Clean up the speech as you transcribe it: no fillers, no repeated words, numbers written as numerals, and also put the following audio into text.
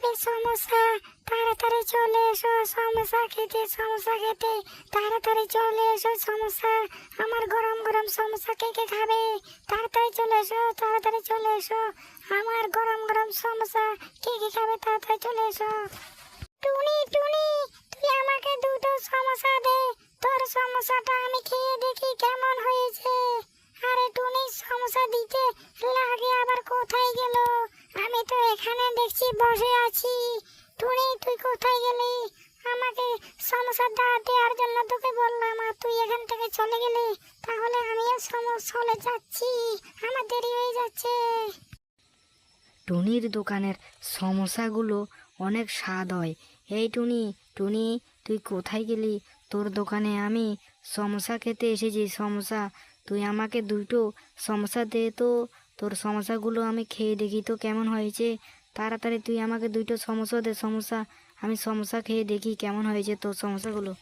খাবে সমোসা? তাড়াতাড়ি চলে এসো সমোসা খেতে, সমোসা খেতে। তাড়াতাড়ি চলে এসো সমোসা, আমার গরম গরম সমোসা কে কে খাবে? তাড়াতাড়ি চলে এসো, তাড়াতাড়ি চলে এসো, আমার গরম গরম সমোসা কে কে খাবে? তাড়াতাড়ি চলে এসো। টুনি টুনি, তুই আমাকে দুটো সমোসা দে, তোর সমোসাটা আমি খেয়ে দেখি কেমন হয়েছে। আরে টুনি, সমোসা দিতে লাগে আবার কোথায় গেল? আমি তো এখানে দেখছি বসে আছি। টুনি, তুই কোথায় গেলি? আমাকে সমোসা দেওয়ার জন্য তোকে বললাম, আর তুই এখান থেকে চলে গেলি। তাহলে আমিও চলে যাচ্ছি, আমার দেরি হয়ে যাচ্ছে। টুনির দোকানের সমোসাগুলো অনেক স্বাদ হয়। এই টুনি, টুনি, তুই কোথায় গেলি? তোর দোকানে আমি সমোসা খেতে এসেছি, সমোসা। তুই আমাকে দুটো সমোসা দে তো, তোর সমোসাগুলো আমি খেয়ে দেখি তো কেমন হয়েছে। তাড়াতাড়ি তুই আমাকে দুটো সমোসা দে, সমোসা। আমি সমোসা খেয়ে দেখি কেমন হয়েছে তোর সমোসাগুলো।